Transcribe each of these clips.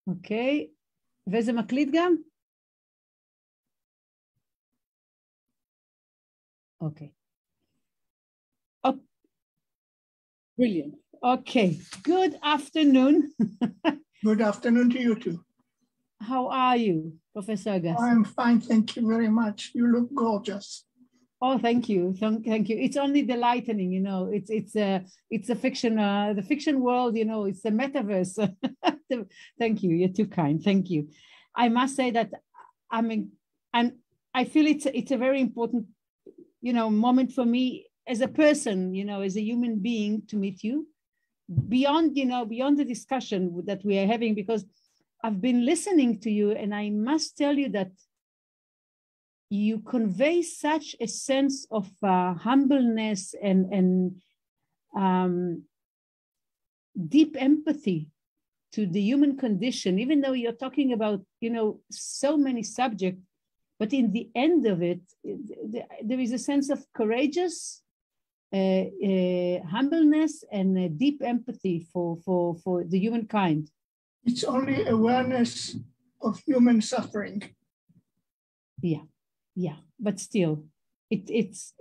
אוקיי, וזה מקליט גם? אוקיי. Brilliant. Okay, good afternoon. Good afternoon to you too. How are you, Professor Agassi? I'm fine, thank you very much. You look gorgeous. Oh, thank you, thank you. It's only the lightening, you know. It's a fiction, the fiction world, you know. It's a metaverse. Thank you. You're too kind. Thank you. I must say that I feel it's a very important, you know, moment for me as a person, you know, as a human being to meet you. Beyond the discussion that we are having, because I've been listening to you, and I must tell you that you convey such a sense of humbleness and deep empathy to the human condition, even though you're talking about, you know, so many subjects, but in the end of it, there is a sense of courageous humbleness and deep empathy for the humankind. It's only awareness of human suffering. Yeah, but still, it's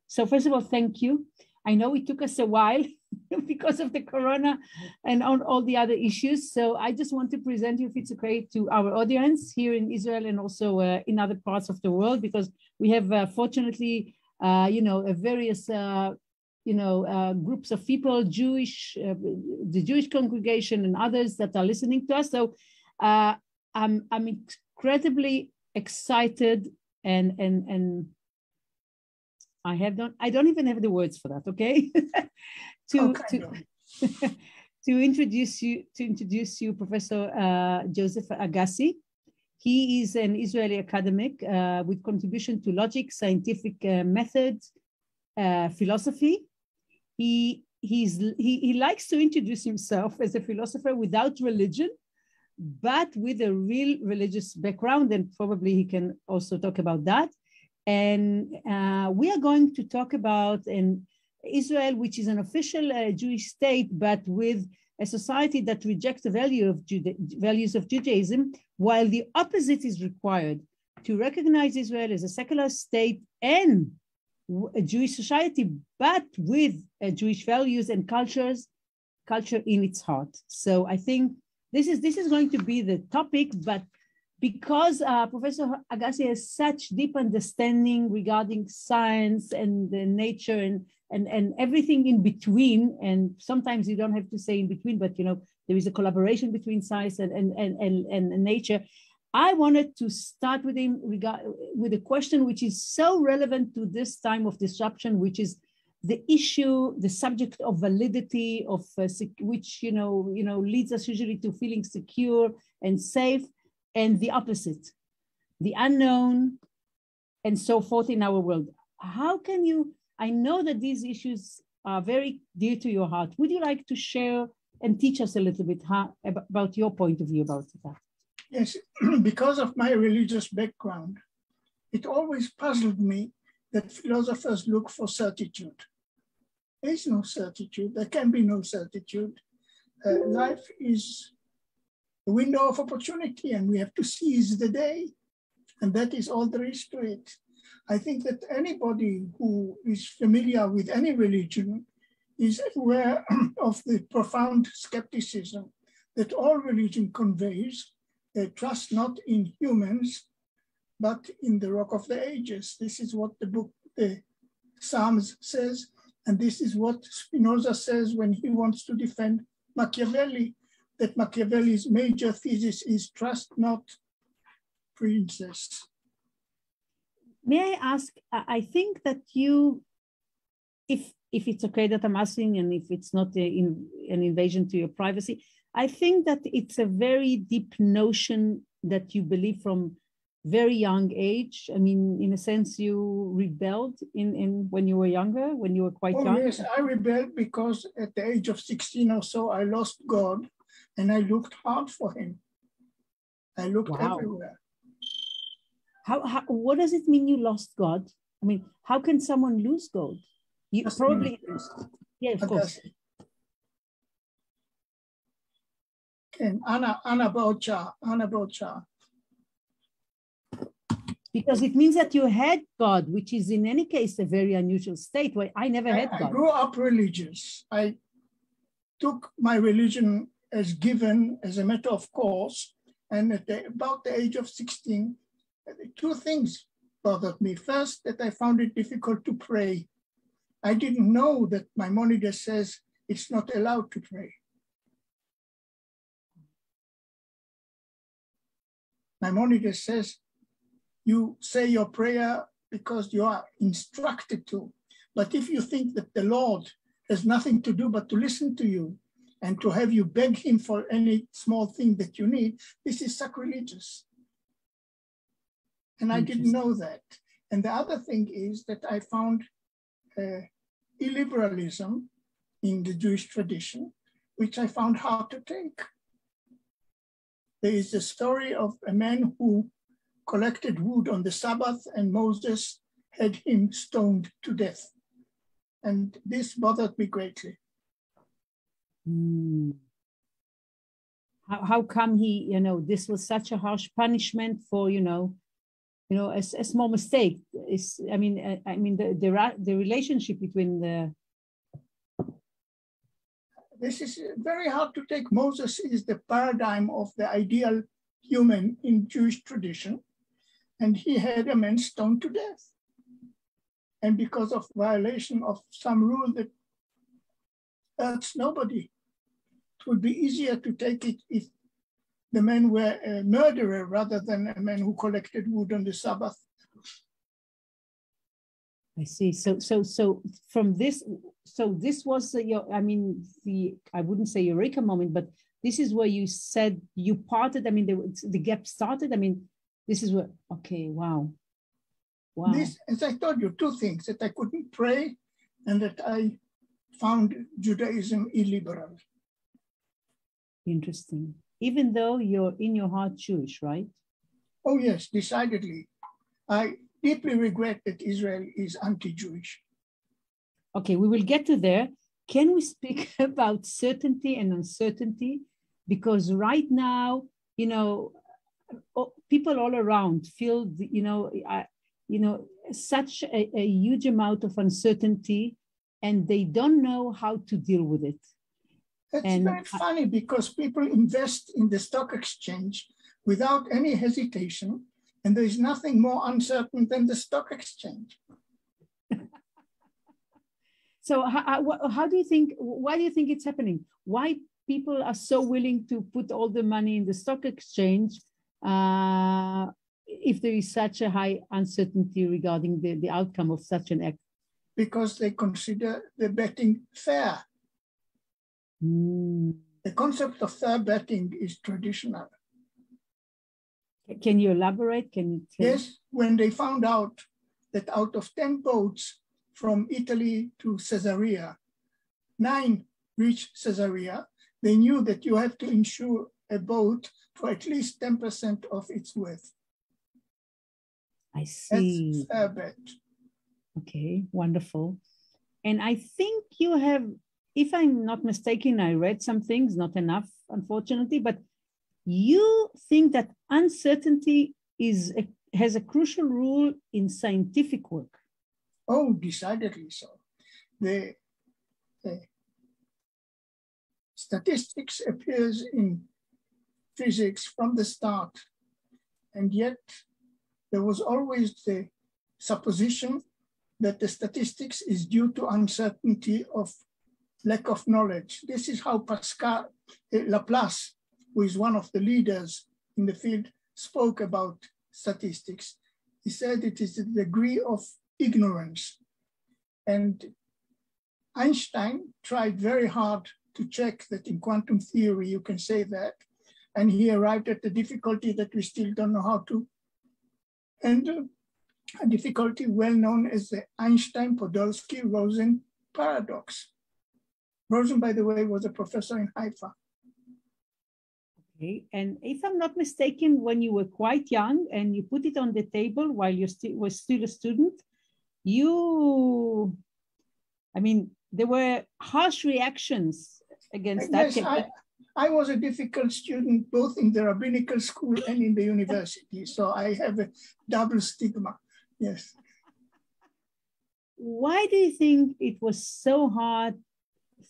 so. First of all, thank you. I know it took us a while because of the corona and on all the other issues. So I just want to present you, if it's okay, to our audience here in Israel and also in other parts of the world, because we have fortunately, you know, various groups of people, Jewish, the Jewish congregation and others that are listening to us. So I'm incredibly excited. And I don't even have the words for that, okay? to introduce you, Professor Joseph Agassi. He is an Israeli academic with contribution to logic, scientific methods, philosophy. He likes to introduce himself as a philosopher without religion, but with a real religious background, and probably he can also talk about that. And we are going to talk about Israel, which is an official Jewish state, but with a society that rejects the values of Judaism, while the opposite is required, to recognize Israel as a secular state and a Jewish society, but with Jewish values and culture in its heart. So I think this is going to be the topic, but because Professor Agassi has such deep understanding regarding science and the nature and everything in between, and sometimes you don't have to say in between, but you know, there is a collaboration between science and nature. I wanted to start with him with a question which is so relevant to this time of disruption, which is the issue, the subject of validity of which you know leads us usually to feeling secure and safe, and the opposite, the unknown, and so forth in our world. How can you? I know that these issues are very dear to your heart. Would you like to share and teach us a little bit about your point of view about that? Yes, because of my religious background, it always puzzled me that philosophers look for certitude. There is no certitude. There can be no certitude. Life is a window of opportunity, and we have to seize the day. And that is all there is to it. I think that anybody who is familiar with any religion is aware of the profound skepticism that all religion conveys. They trust not in humans, but in the Rock of the Ages. This is what the Psalms says, and this is what Spinoza says when he wants to defend Machiavelli, that Machiavelli's major thesis is trust not princes. May I ask, I think that you, if it's okay that I'm asking, and if it's not an invasion to your privacy, I think that it's a very deep notion that you believe from very young age. I mean, in a sense, you rebelled in when you were younger, when you were quite young. Yes, I rebelled because at the age of 16 or so, I lost God, and I looked hard for him. I looked everywhere. How? What does it mean you lost God? I mean, how can someone lose God? You probably, yeah, of course. And Anna Bocha. Because it means that you had God, which is in any case a very unusual state. Where I never had God. I grew up religious. I took my religion as given, as a matter of course. And at about the age of 16, two things bothered me. First, that I found it difficult to pray. I didn't know that Maimonides says it's not allowed to pray. Maimonides says, you say your prayer because you are instructed to. But if you think that the Lord has nothing to do but to listen to you and to have you beg him for any small thing that you need, this is sacrilegious. And I didn't know that. And the other thing is that I found illiberalism in the Jewish tradition, which I found hard to take. There is a story of a man who collected wood on the Sabbath and Moses had him stoned to death. And this bothered me greatly. How come he, this was such a harsh punishment for, a small mistake? The relationship between the... This is very hard to take. Moses is the paradigm of the ideal human in Jewish tradition. And he had a man stoned to death. And because of violation of some rule that hurts nobody, it would be easier to take it if the man were a murderer rather than a man who collected wood on the Sabbath. I see. So from this, this was I wouldn't say eureka moment, but this is where you said you parted. The gap started. This is where, okay, wow. This, as I told you, two things, that I couldn't pray and that I found Judaism illiberal. Interesting. Even though you're in your heart Jewish, right? Oh yes, decidedly. I deeply regret that Israel is anti-Jewish. Okay, we will get to there. Can we speak about certainty and uncertainty? Because right now, people all around feel, such a huge amount of uncertainty, and they don't know how to deal with it. It's very funny because people invest in the stock exchange without any hesitation, and there is nothing more uncertain than the stock exchange. So how do you think, why do you think it's happening? Why people are so willing to put all the money in the stock exchange if there is such a high uncertainty regarding the outcome of such an act? Because they consider the betting fair. The concept of fair betting is traditional. Can you elaborate? Yes, when they found out that out of 10 boats from Italy to Caesarea, 9 reached Caesarea, they knew that you have to insure a boat for at least 10% of its worth. I see. That's fair bet. Okay, wonderful. And I think you have, if I'm not mistaken, I read some things, not enough, unfortunately, but you think that uncertainty has a crucial role in scientific work. Oh, decidedly so. The statistics appears in physics from the start, and yet there was always the supposition that the statistics is due to uncertainty of lack of knowledge. This is how Laplace, who is one of the leaders in the field, spoke about statistics. He said it is a degree of ignorance. And Einstein tried very hard to check that in quantum theory you can say that, and he arrived at the difficulty that we still don't know how to handle, a difficulty well known as the Einstein-Podolsky-Rosen paradox. Rosen, by the way, was a professor in Haifa. Okay, and if I'm not mistaken, when you were quite young and you put it on the table while you were still a student, there were harsh reactions against that. Yes, I was a difficult student, both in the rabbinical school and in the university. So I have a double stigma, yes. Why do you think it was so hard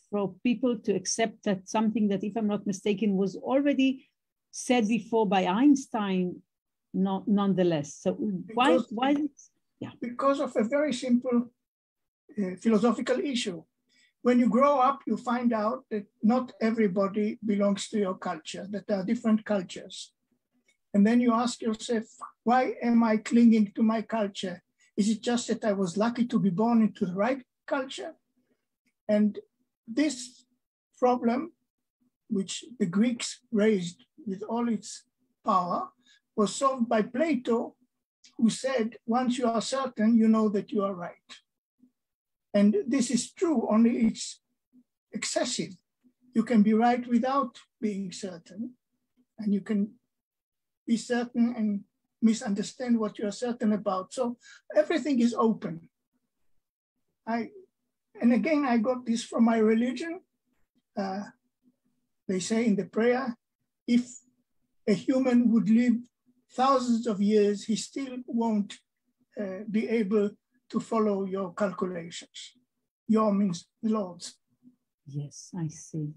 for people to accept that something that, if I'm not mistaken, was already said before by Einstein, nonetheless? So why? Yeah. Because of a very simple philosophical issue. When you grow up, you find out that not everybody belongs to your culture, that there are different cultures. And then you ask yourself, why am I clinging to my culture? Is it just that I was lucky to be born into the right culture? And this problem, which the Greeks raised with all its power, was solved by Plato, who said, once you are certain, you know that you are right. And this is true, only it's excessive. You can be right without being certain, and you can be certain and misunderstand what you are certain about. So everything is open. And again, I got this from my religion. They say in the prayer, if a human would live thousands of years, he still won't be able to follow your calculations. Your means the Lord's. Yes, I see.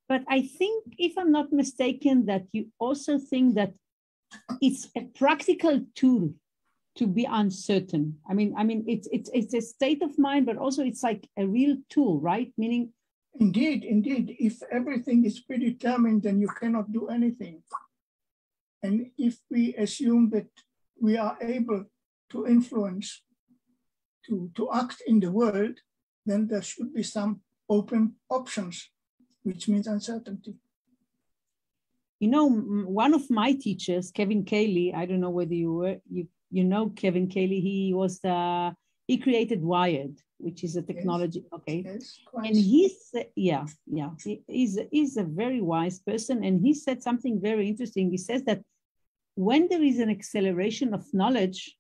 But I think, if I'm not mistaken, that you also think that it's a practical tool to be uncertain. I mean, it's a state of mind, but also it's like a real tool, right? Meaning, Indeed. If everything is predetermined, then you cannot do anything. And if we assume that we are able to influence, to act in the world, then there should be some open options, which means uncertainty. You know, one of my teachers, Kevin Cayley, I don't know whether you know Kevin Cayley, he created Wired, which is a technology, yes. Okay. Yes, and he's a very wise person. And he said something very interesting. He says that when there is an acceleration of knowledge,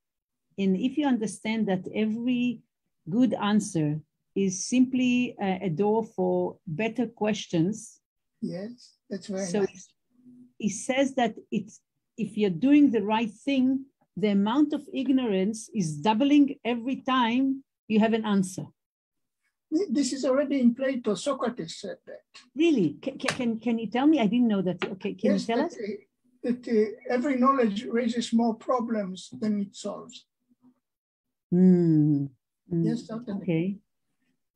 and if you understand that every good answer is simply a door for better questions. Yes, that's very nice. He says that if you're doing the right thing, the amount of ignorance is doubling every time you have an answer. This is already in Plato. Socrates said that. Really? Can you tell me? I didn't know that. Okay, can you tell us? That every knowledge raises more problems than it solves. Yes, certainly.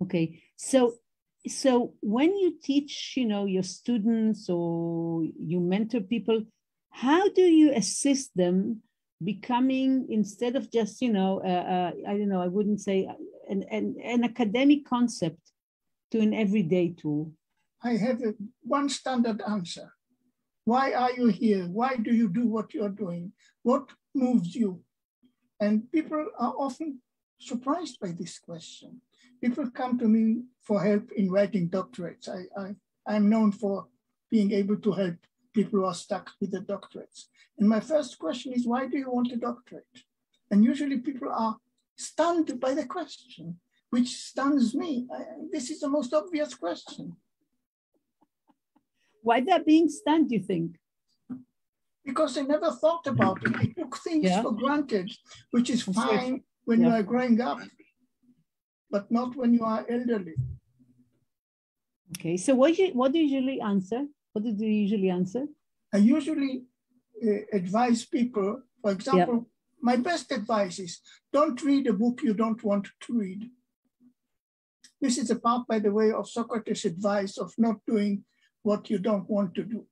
Okay. So when you teach, your students or you mentor people, how do you assist them becoming, instead of just, I don't know, I wouldn't say an academic concept, to an everyday tool? I have one standard answer. Why are you here? Why do you do what you're doing? What moves you? And people are often surprised by this question. People come to me for help in writing doctorates. I'm known for being able to help people who are stuck with the doctorates. And my first question is, why do you want a doctorate? And usually people are stunned by the question, which stuns me. This is the most obvious question. Why they're being stunned, do you think? Because they never thought about it. They took things for granted, which is fine when you are growing up, but not when you are elderly. Okay, so what do you usually answer? What do you usually answer? I usually advise people, for example, my best advice is don't read a book you don't want to read. This is a part, by the way, of Socrates' advice of not doing what you don't want to do.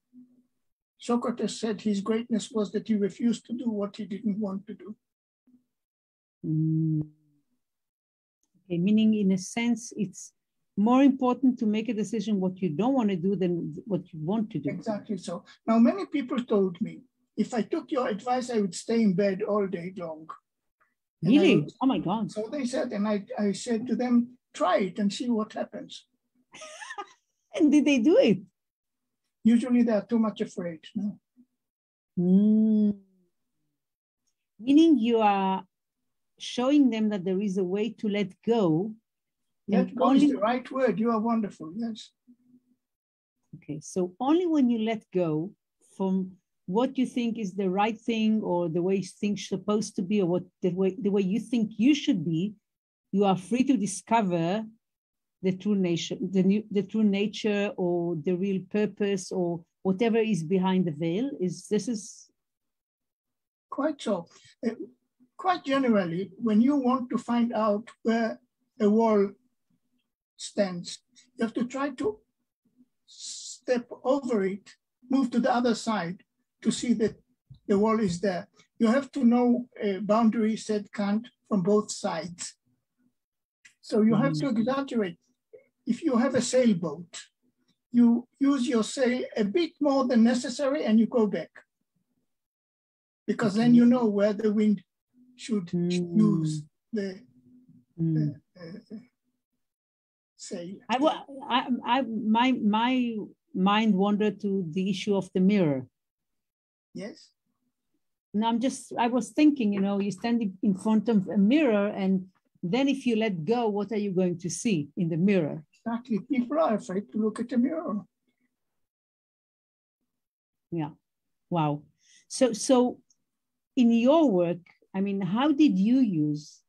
Socrates said his greatness was that he refused to do what he didn't want to do. Okay, meaning in a sense, it's more important to make a decision what you don't want to do than what you want to do. Exactly so. Now, many people told me, if I took your advice, I would stay in bed all day long. Really? Oh my God. So they said, and I said to them, try it and see what happens. And did they do it? Usually they are too much afraid. No. Meaning you are showing them that there is a way to let go. Let go is the right word. You are wonderful. Yes. Okay. So only when you let go from what you think is the right thing or the way things are supposed to be or what the way you think you should be, you are free to discover the true nature, the true nature or the real purpose or whatever is behind the veil. This is quite so. Quite generally, when you want to find out where a wall stands, you have to try to step over it, move to the other side to see that the wall is there. You have to know a boundary, said Kant, from both sides. So you have to exaggerate. If you have a sailboat, you use your sail a bit more than necessary and you go back. Because then you know where the wind should use the sail. My mind wandered to the issue of the mirror. Yes. Now I was thinking, you stand in front of a mirror and then if you let go, what are you going to see in the mirror? Exactly. People are afraid to look at the mirror. Yeah. Wow. So in your work, I mean, how did you use,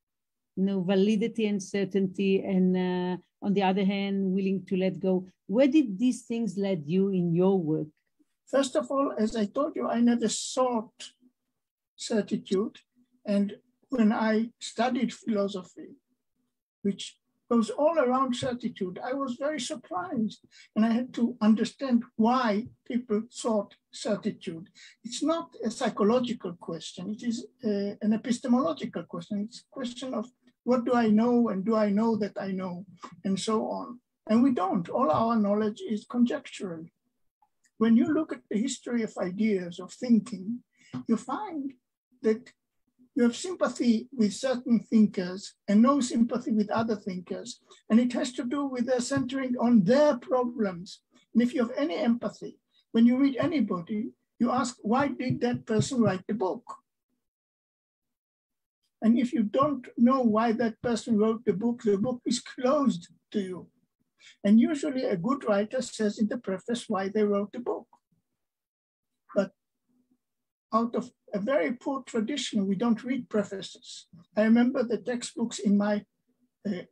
validity and certainty and on the other hand, willing to let go? Where did these things lead you in your work? First of all, as I told you, I never sought certitude. And when I studied philosophy, which goes all around certitude, I was very surprised. And I had to understand why people sought certitude. It's not a psychological question. It is an epistemological question. It's a question of what do I know and do I know that I know and so on. And we don't. All our knowledge is conjectural. When you look at the history of ideas, of thinking, you find that you have sympathy with certain thinkers and no sympathy with other thinkers. And it has to do with their centering on their problems. And if you have any empathy, when you read anybody, you ask, why did that person write the book? And if you don't know why that person wrote the book is closed to you. And usually a good writer says in the preface why they wrote the book. But out of a very poor tradition, we don't read prefaces. I remember the textbooks in my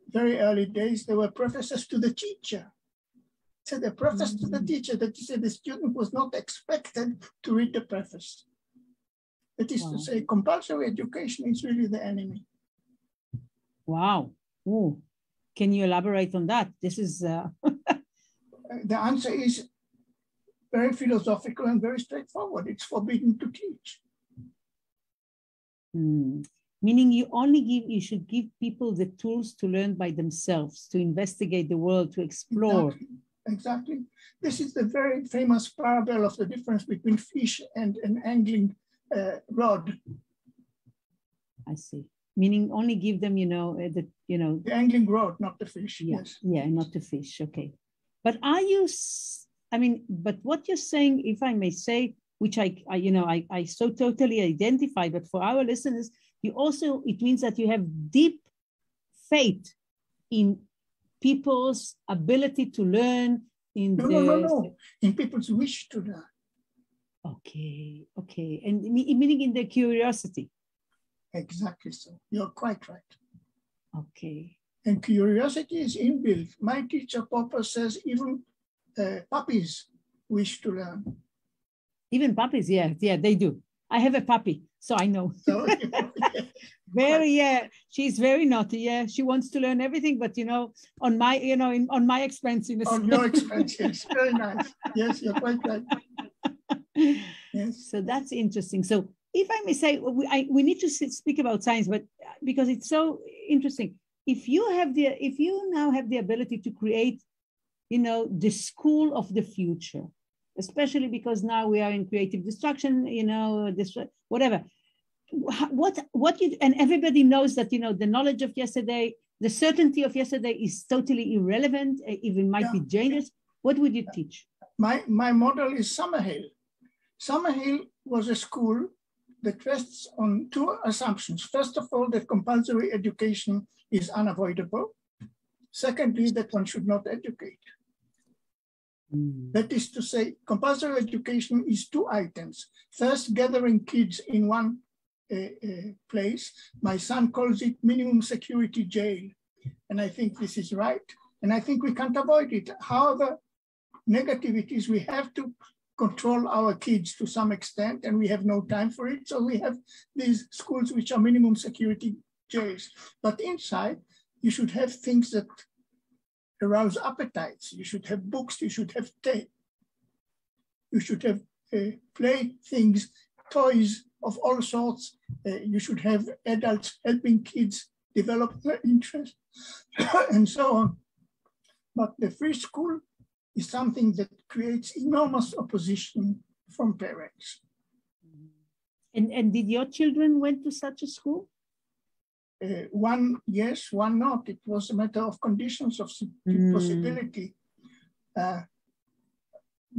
very early days, there were prefaces to the teacher. So the preface to the teacher, that is, the student was not expected to read the preface. That is to say, compulsory education is really the enemy. Wow. Ooh. Can you elaborate on that? This is... The answer is very philosophical and very straightforward. It's forbidden to teach. Meaning you should give people the tools to learn by themselves, to investigate the world, to explore. Exactly. This is the very famous parable of the difference between fish and an angling rod. I see. Meaning only give them, the angling rod, not the fish. Yeah, yes. Yeah, not the fish. Okay. But but what you're saying, if I may say, which I so totally identify, but for our listeners, it means that you have deep faith in people's ability to learn. No. In people's wish to learn. Okay. And meaning in their curiosity. Exactly so. You're quite right. Okay. And curiosity is inbuilt. My teacher, Prof, says even puppies wish to learn. Even puppies, yeah, they do. I have a puppy, so I know. So, she's very naughty. Yeah, she wants to learn everything, but on my, on my expense. On your expense, yes. Very nice. Yes, you're quite right. Yes. So that's interesting. So if I may say, we need to speak about science, but because it's so interesting. If you now have the ability to create, the school of the future, especially because now we are in creative destruction, whatever. And everybody knows that, the knowledge of yesterday, the certainty of yesterday is totally irrelevant, even might be dangerous. What would you teach? My model is Summerhill. Summerhill was a school that rests on two assumptions. First of all, that compulsory education is unavoidable. Secondly, that one should not educate. That is to say, compulsory education is two items. First, gathering kids in one place. My son calls it minimum security jail. And I think this is right. And I think we can't avoid it. However negative it is, we have to control our kids to some extent, and we have no time for it. So we have these schools which are minimum security jails. But inside, you should have things that arouse appetites. You should have books, you should have tape. You should have play things, toys of all sorts. You should have adults helping kids develop their interests and so on. But the free school is something that creates enormous opposition from parents. And did your children went to such a school? One yes, one not. It was a matter of conditions of possibility.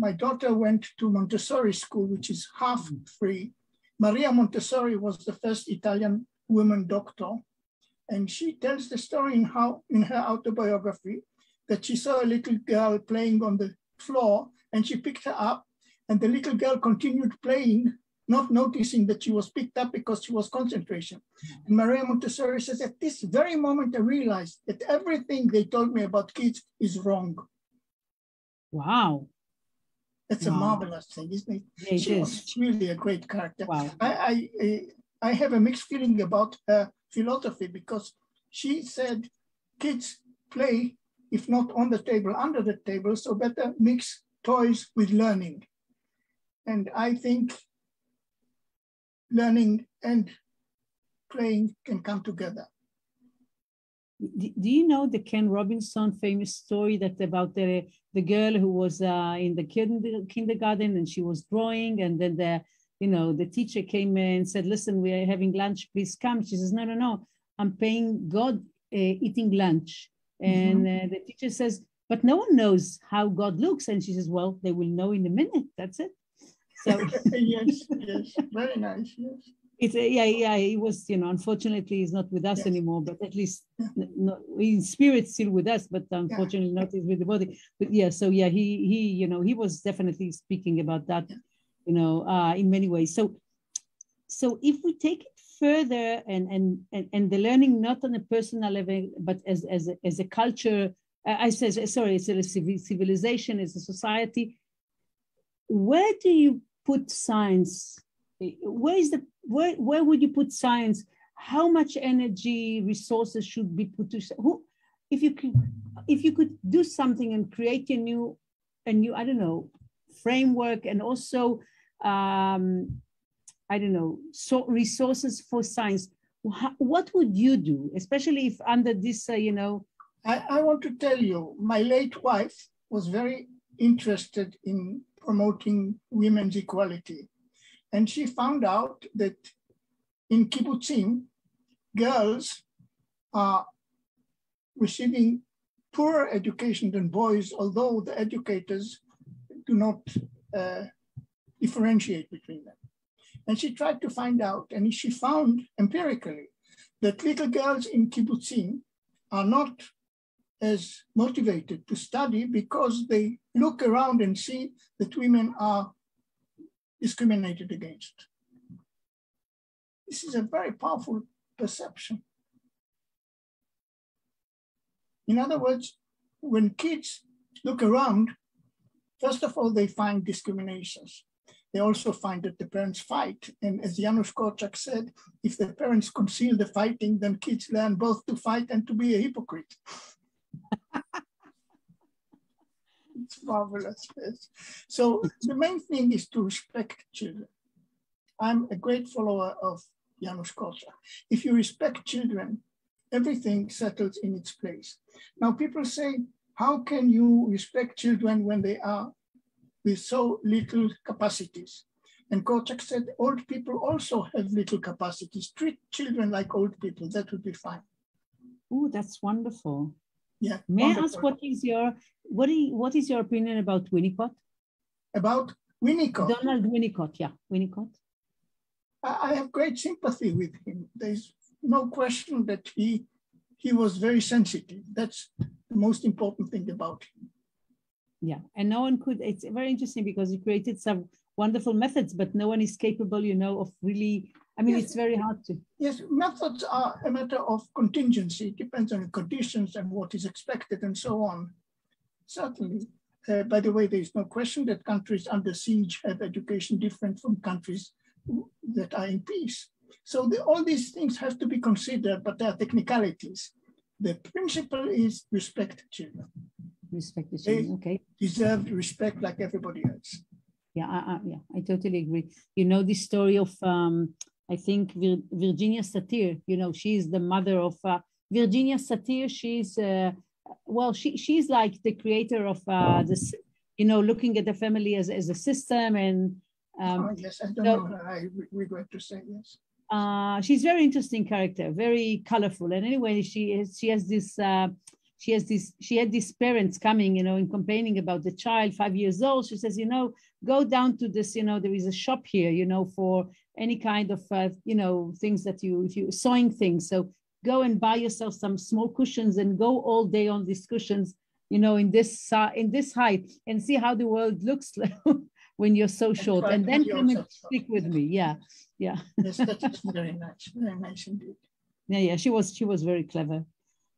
My daughter went to Montessori school, which is half free. Maria Montessori was the first Italian woman doctor. And she tells the story in her autobiography that she saw a little girl playing on the floor and she picked her up, and the little girl continued playing, not noticing that she was picked up because she was concentration. And Maria Montessori says, at this very moment, I realized that everything they told me about kids is wrong. Wow. That's a marvelous thing, isn't it? Yeah, she was really a great character. Wow. I have a mixed feeling about her philosophy, because she said kids play, if not on the table, under the table, so better mix toys with learning. And I think learning and playing can come together. Do you know the Ken Robinson famous story that about the girl who was in the kindergarten and she was drawing, and then the teacher came in and said, listen, we are having lunch, please come. She says, no, I'm paying God eating lunch. And the teacher says, but no one knows how God looks. And she says, well, they will know in a minute. That's it. So yes, very nice. Yes. It's he was, unfortunately he's not with us anymore, but at least not, in spirit still with us, but unfortunately not with the body. But he was definitely speaking about that, in many ways. So if we take it further and the learning not on a personal level, but as a culture, as a civilization, as a society, where do you put science? Where would you put science? How much energy, resources should be put to if you could do something and create a new I don't know, framework, and also resources for science, what would you do, especially if under this I want to tell you, my late wife was very interested in promoting women's equality. And she found out that in kibbutzim, girls are receiving poorer education than boys, although the educators do not differentiate between them. And she tried to find out, and she found empirically that little girls in kibbutzim are not as motivated to study because they look around and see that women are discriminated against. This is a very powerful perception. In other words, when kids look around, first of all, they find discriminations. They also find that the parents fight. And as Janusz Korczak said, if the parents conceal the fighting, then kids learn both to fight and to be a hypocrite. It's marvelous. Yes. So the main thing is to respect children. I'm a great follower of Janusz Korczak. If you respect children, everything settles in its place. Now people say, how can you respect children when they are with so little capacities? And Korczak said, old people also have little capacities. Treat children like old people, that would be fine. Oh, that's wonderful. Yeah. May wonderful. I ask what is your opinion about Winnicott? About Winnicott? Donald Winnicott, yeah, Winnicott. I have great sympathy with him. There's no question that he was very sensitive. That's the most important thing about him. Yeah, and no one could, it's very interesting because he created some wonderful methods, but no one is capable, of really, Yes. It's very hard to. Yes, methods are a matter of contingency. It depends on the conditions and what is expected and so on. Certainly. By the way, there is no question that countries under siege have education different from countries that are in peace. So all these things have to be considered, but there are technicalities. The principle is respect children. Respect the children, okay. Deserve respect like everybody else. Yeah, I totally agree. The story of, I think, Virginia Satir, she's the mother of Virginia Satir. She's, she's like the creator of this, looking at the family as a system. And yes, I don't know her. We're going to say yes. She's very interesting character, very colorful. And anyway, she had these parents coming, and complaining about the child, 5 years old. She says, go down to this, there is a shop here, for any kind of, things that if you sewing things. So go and buy yourself some small cushions and go all day on these cushions, in this height, and see how the world looks like when you're so short. And then come and speak with me. Yeah. Yes, that is very nice indeed. Yeah, she was very clever.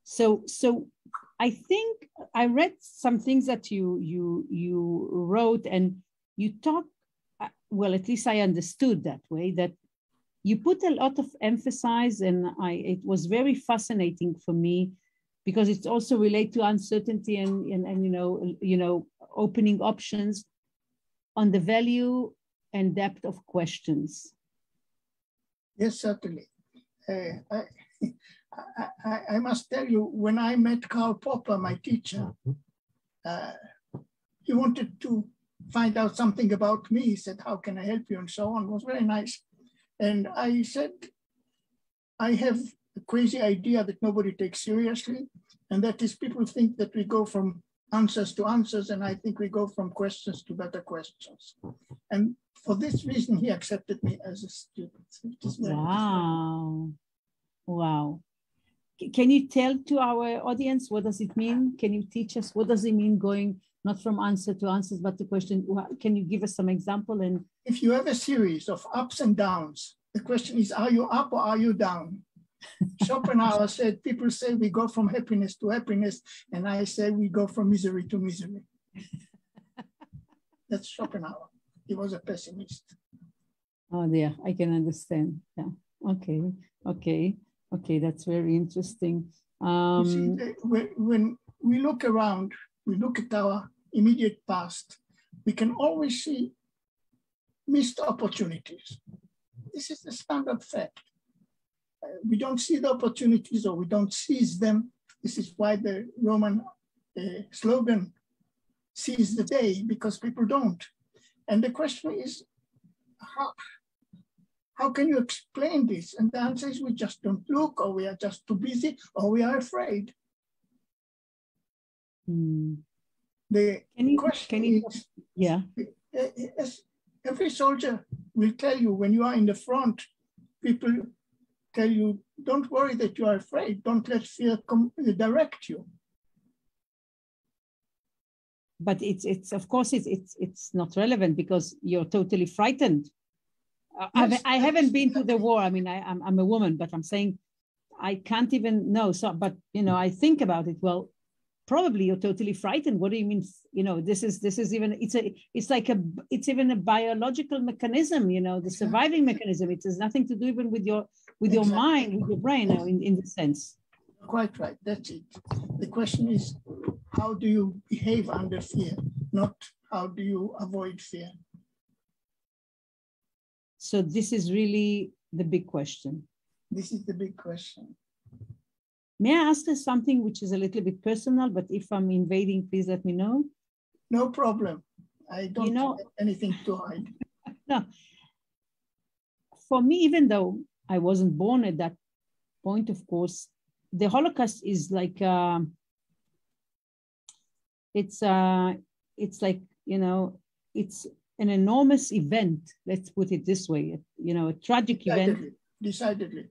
So I think I read some things that you wrote, and you talk, well, at least I understood that way, that you put a lot of emphasis, and it was very fascinating for me, because it's also related to uncertainty and opening options, on the value and depth of questions. Yes, certainly. I must tell you, when I met Karl Popper, my teacher, he wanted to find out something about me. He said, how can I help you? And so on. It was very nice. And I said, I have a crazy idea that nobody takes seriously. And that is, people think that we go from answers to answers. And I think we go from questions to better questions. And for this reason, he accepted me as a student. Wow. Wow. Can you tell to our audience, what does it mean? Can you teach us, what does it mean going not from answer to answers, but to question? Can you give us some example? And if you have a series of ups and downs, the question is, are you up or are you down? Schopenhauer said, people say we go from happiness to happiness, and I say we go from misery to misery. That's Schopenhauer. He was a pessimist. Oh, yeah, I can understand. Yeah. Okay, that's very interesting. You see, when we look around, we look at our immediate past, we can always see missed opportunities. This is the standard fact. We don't see the opportunities, or we don't seize them. This is why the Roman slogan, seize the day, because people don't. And the question is, how can you explain this? And the answer is, we just don't look, or we are just too busy, or we are afraid. The question is, yeah. Every soldier will tell you, when you are in the front, people tell you, don't worry that you are afraid. Don't let fear direct you. But it's of course it's not relevant, because you're totally frightened. Yes, I haven't been to the war. I mean, I'm a woman, but I'm saying I can't even know. So, but I think about it. Well, probably you're totally frightened. What do you mean? This is even it's even a biological mechanism. The surviving mechanism. It has nothing to do even with your mind, with your brain. In the sense. Quite right. That's it. The question is, how do you behave under fear, not how do you avoid fear? So this is really the big question. This is the big question. May I ask you something which is a little bit personal, but if I'm invading, please let me know. No problem. I don't have anything to hide. No. For me, even though I wasn't born at that point, of course, the Holocaust is like, it's like, it's an enormous event. Let's put it this way, you know, a tragic event. Decidedly.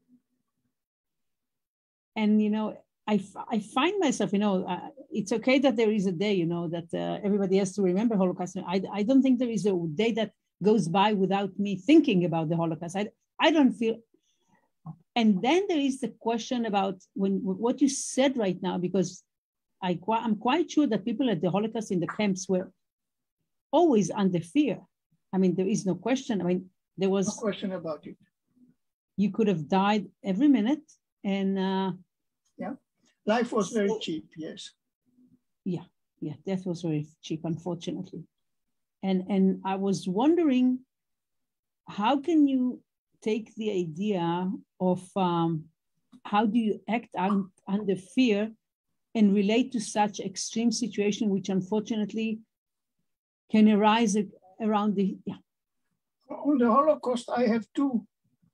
And, you know, I find myself, you know, it's okay that there is a day, you know, that everybody has to remember Holocaust. I don't think there is a day that goes by without me thinking about the Holocaust. I don't feel. And then there is the question about what you said right now, because I'm quite sure that people at the Holocaust in the camps were always under fear. I mean, there is no question. I mean, there was no question about it. You could have died every minute, and yeah, life was very cheap. Yes. Yeah, death was very cheap, unfortunately. And I was wondering, how can you take the idea of how do you act under fear and relate to such extreme situation, which unfortunately can arise around the. Yeah. On the Holocaust, I have two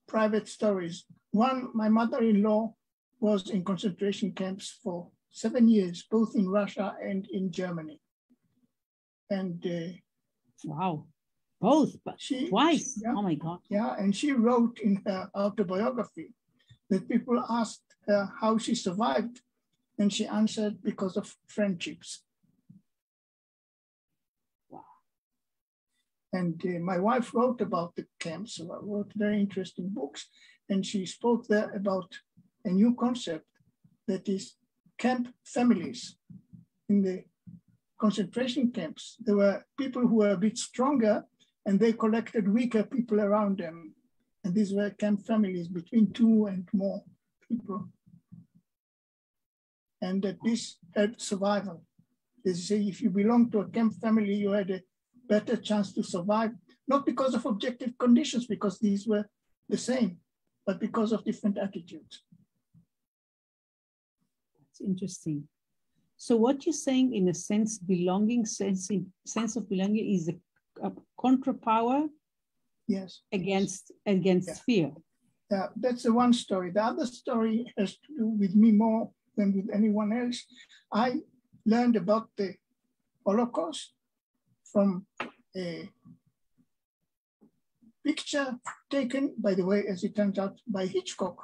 private stories. One, my mother-in-law was in concentration camps for 7 years, both in Russia and in Germany. And wow, both, but twice. Yeah, oh my God. Yeah, and she wrote in her autobiography that people asked her how she survived, and she answered, because of friendships. Wow. And my wife wrote about the camps, wrote very interesting books, and she spoke there about a new concept that is camp families. In the concentration camps, there were people who were a bit stronger, and they collected weaker people around them. And these were camp families between 2 and more people. And that this helped survival. They say if you belong to a camp family, you had a better chance to survive, not because of objective conditions, because these were the same, but because of different attitudes. That's interesting. So what you're saying, in a sense, sense of belonging is a contra-power, yes, against fear. Yeah, that's the one story. The other story has to do with me more than with anyone else. I learned about the Holocaust from a picture taken, by the way, as it turns out, by Hitchcock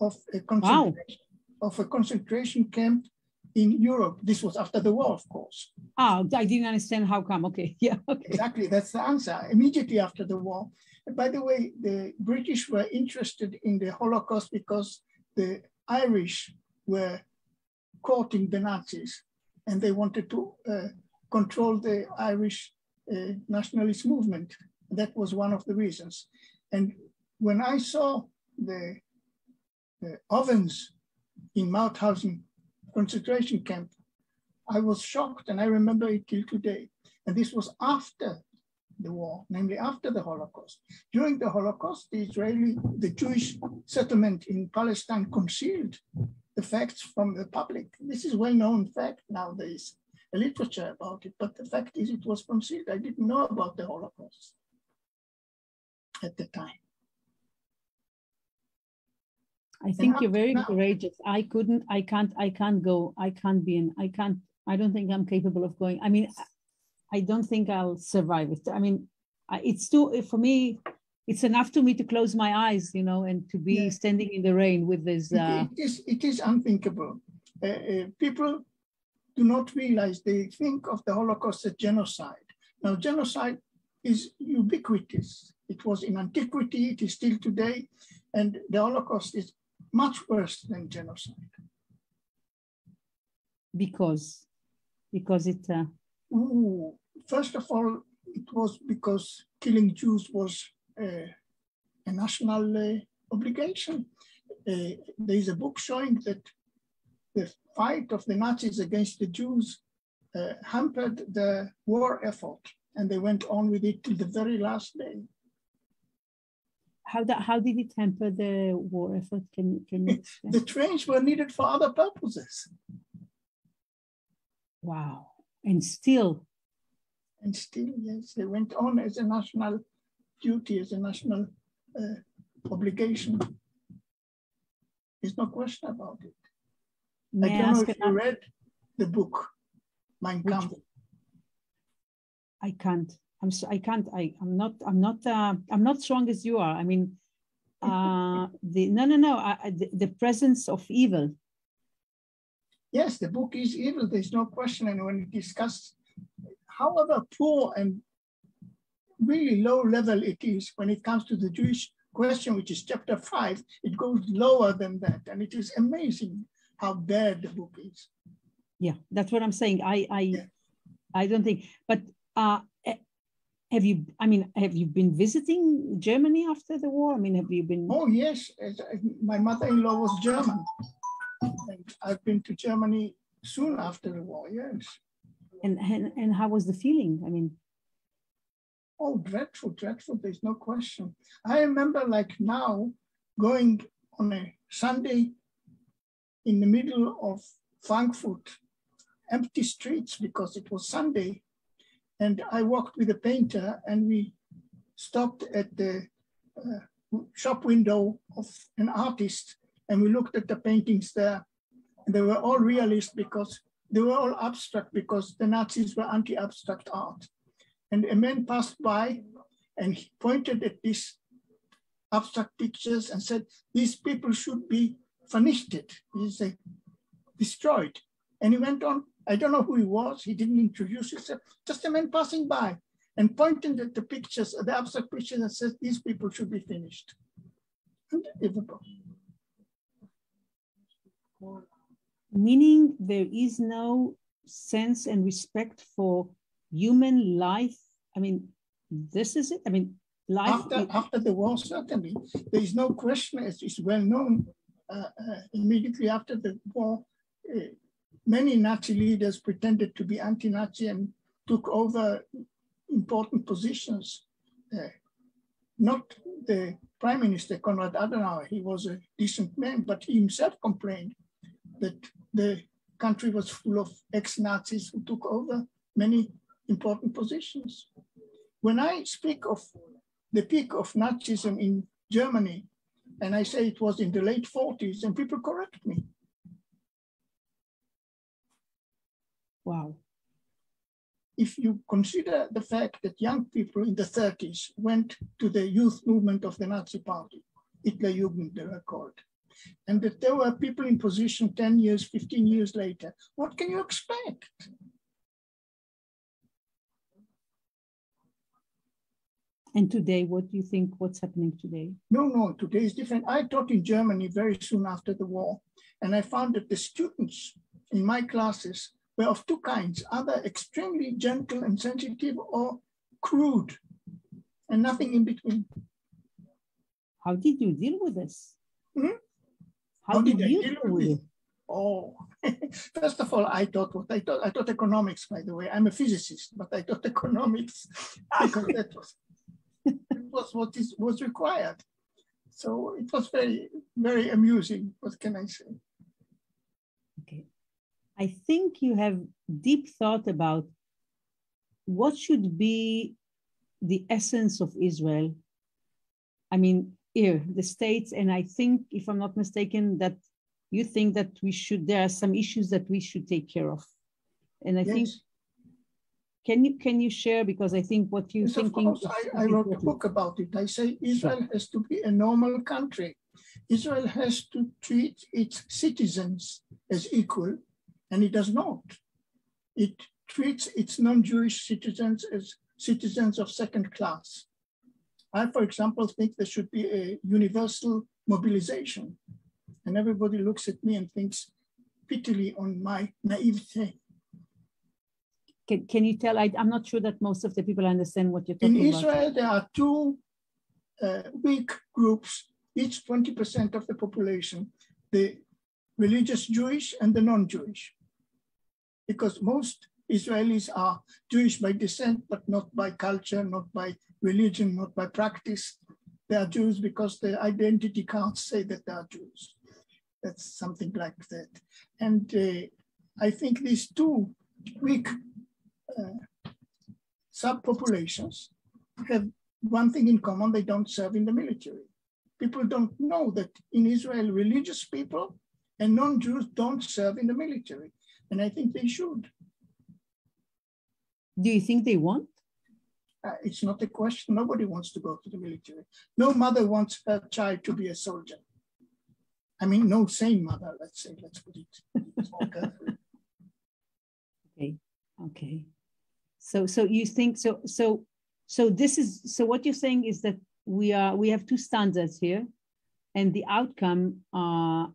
of a concentration camp in Europe. This was after the war, of course. Oh, I didn't understand how come. Okay, yeah, okay. Exactly, that's the answer. Immediately after the war. And by the way, the British were interested in the Holocaust because the Irish were courting the Nazis, and they wanted to control the Irish nationalist movement. That was one of the reasons. And when I saw the ovens in Mauthausen concentration camp, I was shocked, and I remember it till today. And this was after the war, namely after the Holocaust. During the Holocaust, the Jewish settlement in Palestine concealed the facts from the public. This is well-known fact nowadays, a literature about it, but the fact is it was concealed. I didn't know about the Holocaust at the time. I think you're very courageous. I don't think I'm capable of going. I mean, I don't think I'll survive it. I mean, it's too, for me, it's enough to me to close my eyes, you know, and to be standing in the rain with this. It is unthinkable. People do not realize, they think of the Holocaust as genocide. Now, genocide is ubiquitous. It was in antiquity, it is still today, and the Holocaust is much worse than genocide. Because it... First of all, it was because killing Jews was a national obligation. There is a book showing that the fight of the Nazis against the Jews hampered the war effort, and they went on with it till the very last day. How did it hamper the war effort? Can you explain? The trains were needed for other purposes. Wow. And still, yes, they went on as a national duty, as a national obligation. There's no question about it. I don't know if you read the book, Mein Kampf. I can't. I'm not strong as you are. I mean, the presence of evil. Yes, the book is evil. There's no question. And when it discusses, however poor and really low level it is, when it comes to the Jewish question, which is chapter 5, it goes lower than that. And it is amazing how bad the book is. Yeah, that's what I'm saying. I don't think, but have you been visiting Germany after the war? I mean, have you been? Oh, yes. My mother-in-law was German. And I've been to Germany soon after the war, yes. And how was the feeling? I mean, oh, dreadful, dreadful. There's no question. I remember like now going on a Sunday in the middle of Frankfurt, empty streets because it was Sunday. And I walked with a painter and we stopped at the shop window of an artist and we looked at the paintings there. And they were all realist because they were all abstract because the Nazis were anti-abstract art. And a man passed by and he pointed at these abstract pictures and said, these people should be vernichtet, destroyed. And he went on, I don't know who he was, he didn't introduce himself, just a man passing by and pointing at the pictures, the abstract pictures and says, these people should be finished. Unbelievable. Meaning there is no sense and respect for human life. I mean, this is it. I mean, life. After the war, certainly. There is no question, as is well known, immediately after the war, many Nazi leaders pretended to be anti-Nazi and took over important positions. Not the Prime Minister, Konrad Adenauer, he was a decent man, but he himself complained that the country was full of ex-Nazis who took over many important positions. When I speak of the peak of Nazism in Germany, and I say it was in the late 40s, and people correct me. Wow. If you consider the fact that young people in the 30s went to the youth movement of the Nazi party, Hitlerjugend they were called, and that there were people in position 10 years, 15 years later, what can you expect? And today, what do you think, what's happening today? No, today is different. I taught in Germany very soon after the war, and I found that the students in my classes were of two kinds, either extremely gentle and sensitive or crude, and nothing in between. How did you deal with this? How did I deal with it? Oh, first of all, I taught what I taught. I taught economics, by the way. I'm a physicist, but I taught economics because that was what was required. So it was very, very amusing. What can I say? Okay. I think you have deep thought about what should be the essence of Israel. I mean, here, the states, and I think, if I'm not mistaken, that you think that there are some issues that we should take care of. And I think, can you share, because I think what you're thinking. Of course, I wrote a book about it. I say Israel has to be a normal country. Israel has to treat its citizens as equal, and it does not. It treats its non-Jewish citizens as citizens of second class. I, for example, think there should be a universal mobilization. And everybody looks at me and thinks pitifully on my naivete. Can you tell, I'm not sure that most of the people understand what you're talking about. In Israel, there are two weak groups, each 20% of the population, the religious Jewish and the non-Jewish. Because most Israelis are Jewish by descent, but not by culture, not by religion, not by practice. They are Jews because their identity cards say that they are Jews. That's something like that. And I think these two weak subpopulations have one thing in common: they don't serve in the military. People don't know that in Israel, religious people and non-Jews don't serve in the military. And I think they should. Do you think they want? it's not a question. Nobody wants to go to the military. No mother wants her child to be a soldier. I mean, no sane mother, let's put it more carefully. Okay. So you think so this is, so what you're saying is that we have two standards here, and the outcome are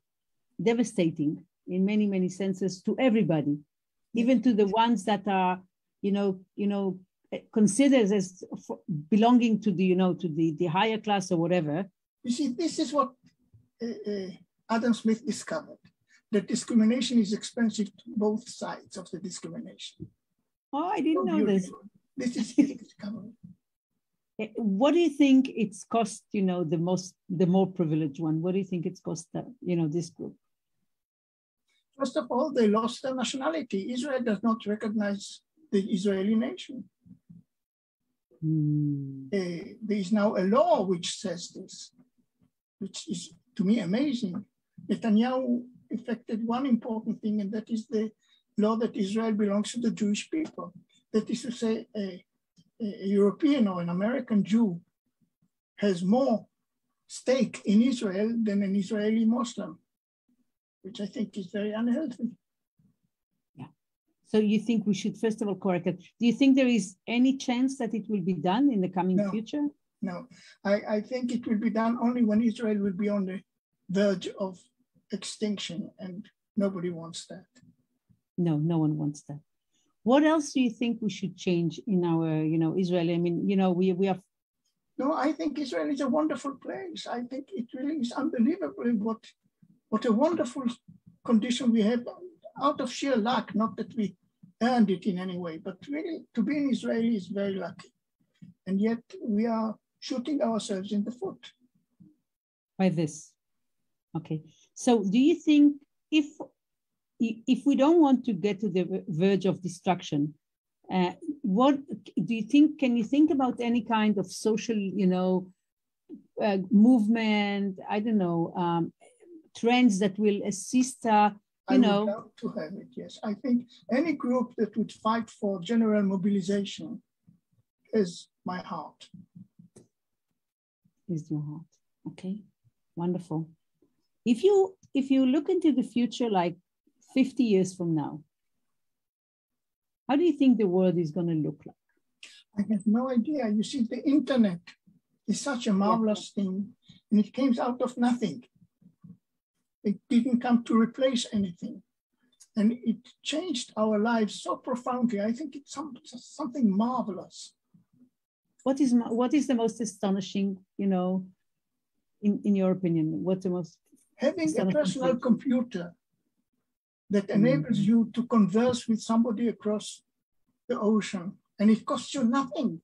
devastating in many, many senses to everybody, even to the ones that are, considered as belonging to the higher class or whatever. You see, this is what Adam Smith discovered, that discrimination is expensive to both sides of the discrimination. Oh, I didn't know this. This is his discovery. What do you think it's cost, the more privileged one? What do you think it's cost, this group? First of all, they lost their nationality. Israel does not recognize the Israeli nation. There is now a law which says this, which is, to me, amazing. Netanyahu effected one important thing, and that is the law that Israel belongs to the Jewish people. That is to say, a European or an American Jew has more stake in Israel than an Israeli Muslim, which I think is very unhealthy. Yeah. So you think we should, first of all, correct it. Do you think there is any chance that it will be done in the coming future? No, I think it will be done only when Israel will be on the verge of extinction, and nobody wants that. No, no one wants that. What else do you think we should change in our, Israel? I mean, we have. No, I think Israel is a wonderful place. I think it really is unbelievable what a wonderful condition we have out of sheer luck, not that we earned it in any way, but really to be an Israeli is very lucky. And yet we are shooting ourselves in the foot. By this. Okay. So do you think if we don't want to get to the verge of destruction, what do you think? Can you think about any kind of social, movement? I don't know, trends that will assist. I would love to have it. Yes, I think any group that would fight for general mobilization is my heart. Is your heart? Okay, wonderful. If you look into the future, like 50 years from now, how do you think the world is going to look like? I have no idea. You see, the internet is such a marvelous thing, and it came out of nothing. It didn't come to replace anything. And it changed our lives so profoundly. I think it's something marvelous. What is the most astonishing, in your opinion? What's the most having a personal computer that enables you to converse with somebody across the ocean, and it costs you nothing.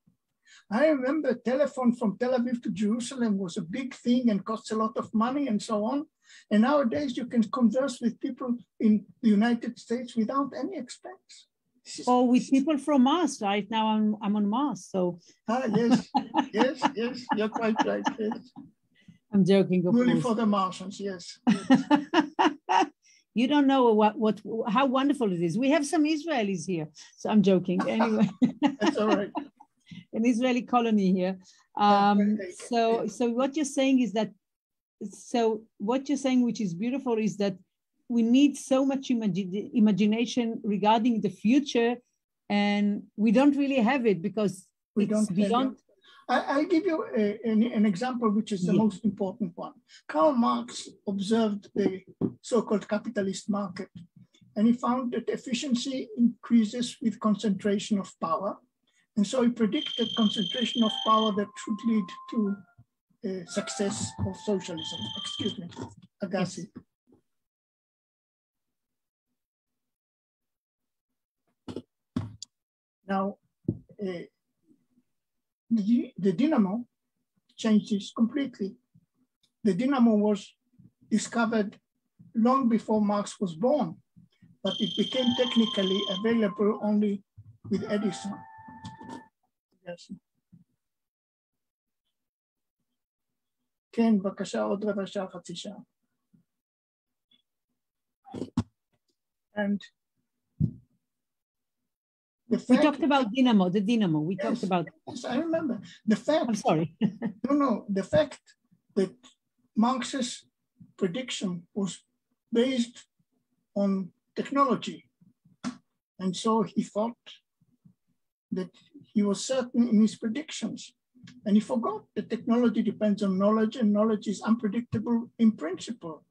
I remember telephone from Tel Aviv to Jerusalem was a big thing and costs a lot of money and so on. And nowadays you can converse with people in the United States without any expense. Or with people from Mars. Right now I'm on Mars, so. Yes, you're quite right, yes. I'm joking, of Only course. for the Martians, yes. You don't know how wonderful it is. We have some Israelis here, so I'm joking. Anyway, that's all right. An Israeli colony here. So what you're saying is that. So what you're saying, which is beautiful, is that we need so much imagination regarding the future, and we don't really have it because it's beyond. I'll give you an example, which is the most important one. Karl Marx observed the so-called capitalist market, and he found that efficiency increases with concentration of power. And so he predicted concentration of power that should lead to success of socialism. Excuse me, Agassi. Now, the dynamo changed this completely. The dynamo was discovered long before Marx was born, but it became technically available only with Edison. Yes. כן, בבקשה, עוד רבע שעה, חצי שעה. And The fact, we talked about dynamo, the dynamo. We yes, talked about. Yes, I remember. The fact. I'm sorry. No, the fact that Marx's prediction was based on technology. And so he thought that he was certain in his predictions. And he forgot that technology depends on knowledge, and knowledge is unpredictable in principle.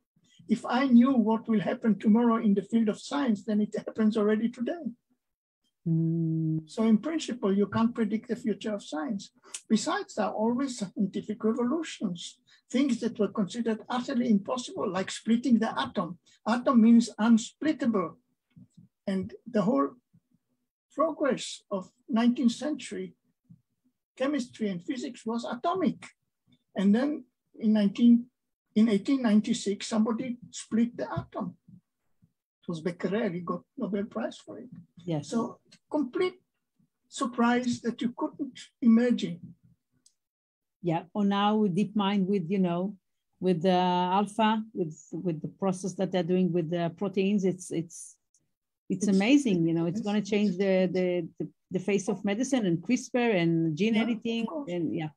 If I knew what will happen tomorrow in the field of science, then it happens already today. So in principle, you can't predict the future of science. Besides, there are always scientific revolutions, things that were considered utterly impossible, like splitting the atom. Atom means unsplittable. And the whole progress of 19th century chemistry and physics was atomic. And then in 1896, somebody split the atom. It was Becquerel, he got Nobel Prize for it. Yes. So complete surprise that you couldn't imagine. Yeah, or now with DeepMind, with, you know, with the alpha, with the process that they're doing with the proteins, it's amazing, you know, it's going to change the face of medicine, and CRISPR and gene editing, and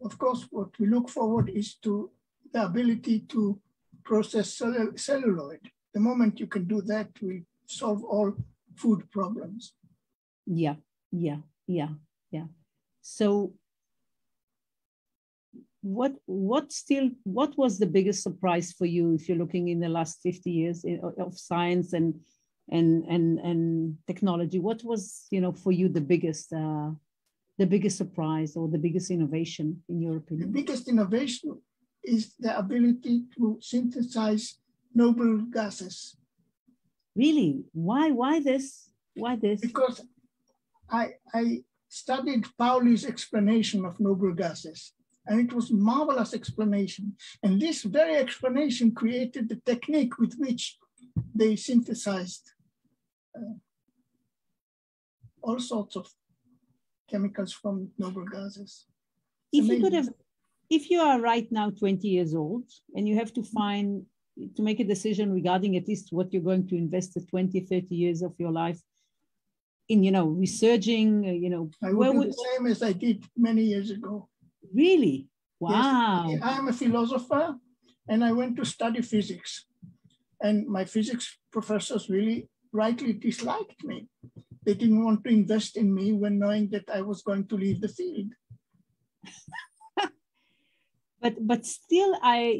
of course, what we look forward is to the ability to process celluloid. The moment you can do that, we solve all food problems. Yeah. So what was the biggest surprise for you, if you're looking in the last 50 years of science and technology? What was, you know, for you the biggest surprise or the biggest innovation, in your opinion? The biggest innovation is the ability to synthesize noble gases. Really? Why this? Because I studied Pauli's explanation of noble gases, and it was a marvelous explanation. And this very explanation created the technique with which they synthesized all sorts of chemicals from noble gases. If you are right now 20 years old and you have to make a decision regarding at least what you're going to invest the 20, 30 years of your life in, you know, researching, you know. I would do the same as I did many years ago. Really? Wow. Yes, I'm a philosopher, and I went to study physics. And my physics professors really rightly disliked me. They didn't want to invest in me when knowing that I was going to leave the field. But still, I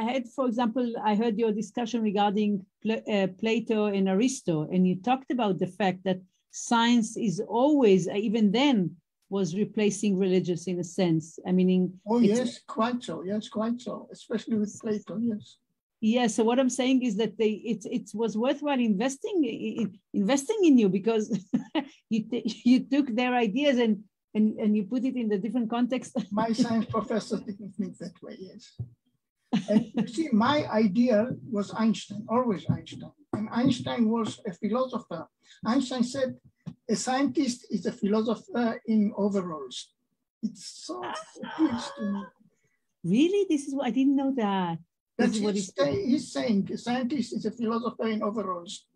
had, for example, I heard your discussion regarding Plato and Aristo, and you talked about the fact that science is always, even then, was replacing religious in a sense. I mean, yes, quite so. Yes, quite so. Especially with Plato. Yes. Yeah. So what I'm saying is that it was worthwhile investing in you, because you took their ideas and you put it in the different context. My science professors didn't think that way, yes. And you see, my idea was Einstein, always Einstein. And Einstein was a philosopher. Einstein said, a scientist is a philosopher in overalls. It's so huge to me. Really? This is what I didn't know that. That's what he's saying. A scientist is a philosopher in overalls.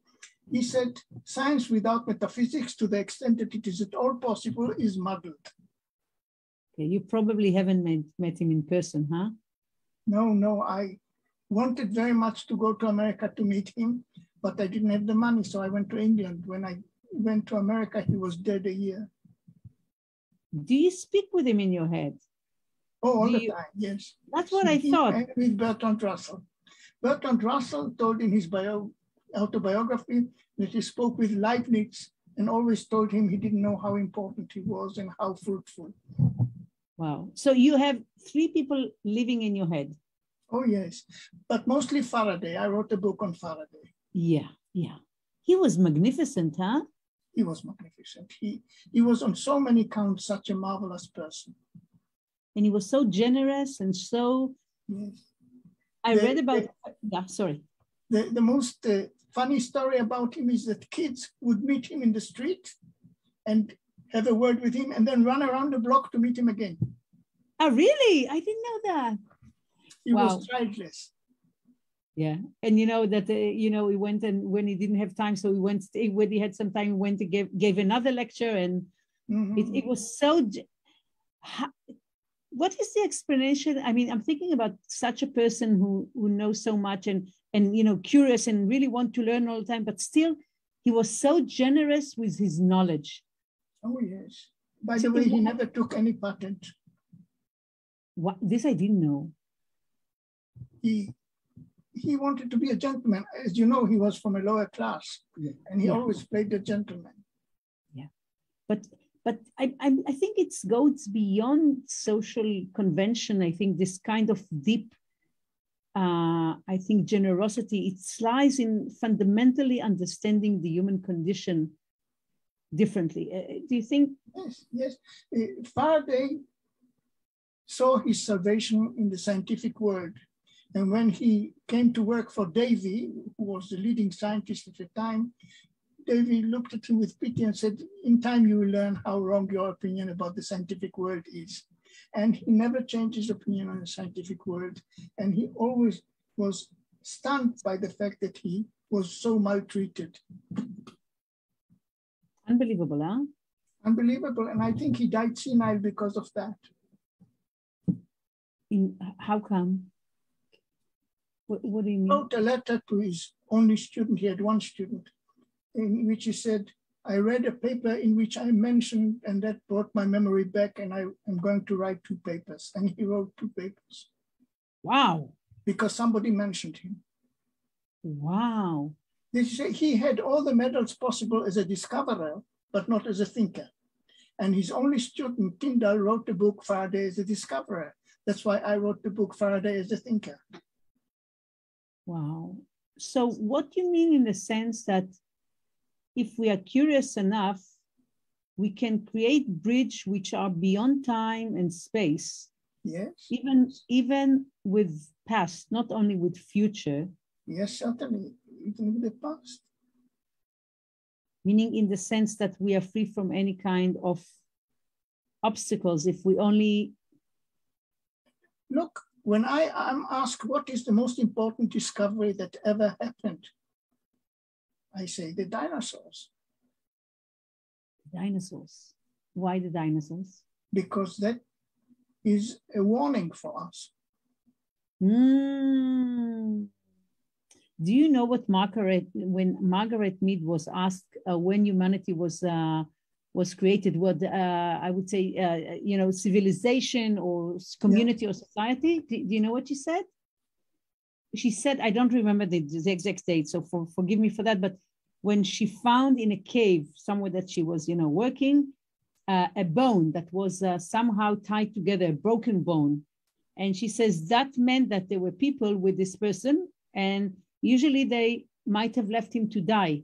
He said, science without metaphysics, to the extent that it is at all possible, is muddled. Okay, you probably haven't met him in person, huh? No, I wanted very much to go to America to meet him, but I didn't have the money, so I went to England. When I went to America, he was dead a year. Do you speak with him in your head? Oh, all the time, yes. That's what I thought. And with Bertrand Russell. Bertrand Russell told in his autobiography that he spoke with Leibniz and always told him he didn't know how important he was and how fruitful. Wow. So you have 3 people living in your head. Oh, yes. But mostly Faraday. I wrote a book on Faraday. Yeah. He was magnificent, huh? He was magnificent. He was on so many counts such a marvelous person. And he was so generous and so... Yes. I read about... sorry. The most funny story about him is that kids would meet him in the street and have a word with him and then run around the block to meet him again. Oh, really? I didn't know that. He was childless. Yeah. And you know that, he went, and when he didn't have time, so he went, when he had some time, he went to gave another lecture, and it was so, what is the explanation? I mean, I'm thinking about such a person who knows so much and curious and really want to learn all the time, but still he was so generous with his knowledge. Oh, yes. By the way, he never took any patent. What? This I didn't know. He wanted to be a gentleman. As you know, he was from a lower class, and he always played the gentleman. Yeah, but I think it goes beyond social convention. I think this kind of deep, I think, generosity, it lies in fundamentally understanding the human condition differently. Do you think? Yes. Faraday saw his salvation in the scientific world. And when he came to work for Davy, who was the leading scientist at the time, Davy looked at him with pity and said, in time you will learn how wrong your opinion about the scientific world is. And he never changed his opinion on the scientific world. And he always was stunned by the fact that he was so maltreated. Unbelievable, huh? Unbelievable. And I think he died senile because of that. How come? What do you mean? He wrote a letter to his only student. He had one student, in which he said, I read a paper in which I mentioned, and that brought my memory back, and I am going to write 2 papers. And he wrote 2 papers. Wow. Because somebody mentioned him. Wow. He had all the medals possible as a discoverer, but not as a thinker. And his only student, Tyndall, wrote the book Faraday as a discoverer. That's why I wrote the book Faraday as a thinker. Wow. So what do you mean in the sense that if we are curious enough, we can create bridges which are beyond time and space? Yes. Even with past, not only with future. Yes, certainly, even with the past. Meaning in the sense that we are free from any kind of obstacles if we only... Look, when I am asked what is the most important discovery that ever happened, I say the dinosaurs. Dinosaurs. Why the dinosaurs? Because that is a warning for us. Do you know what when Margaret Mead was asked when humanity was created, what I would say, civilization or community or society? Do you know what she said? She said, I don't remember the exact date, so forgive me for that, but when she found in a cave somewhere that she was, working, a bone that was somehow tied together, a broken bone. And she says that meant that there were people with this person, and usually they might have left him to die.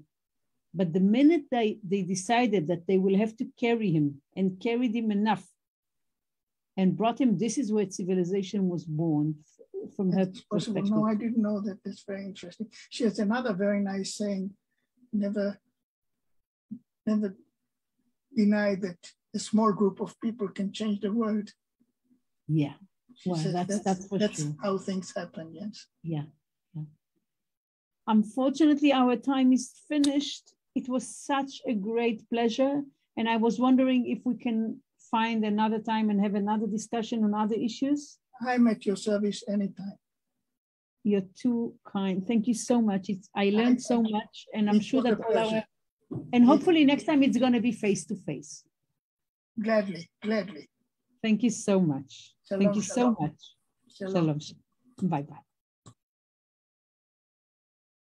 But the minute they decided that they will have to carry him and carried him enough and brought him, this is where civilization was born from her perspective. No, I didn't know that. That's very interesting. She has another very nice saying, never deny that a small group of people can change the world. Yeah. Well, that's true. How things happen, yes. Yeah. Unfortunately, our time is finished. It was such a great pleasure. And I was wondering if we can find another time and have another discussion on other issues. I'm at your service anytime. You're too kind. Thank you so much. I learned so much, and I'm sure that and hopefully next time it's going to be face-to-face. Gladly. Thank you so much. Shalom, Thank you so much. Shalom. Bye-bye.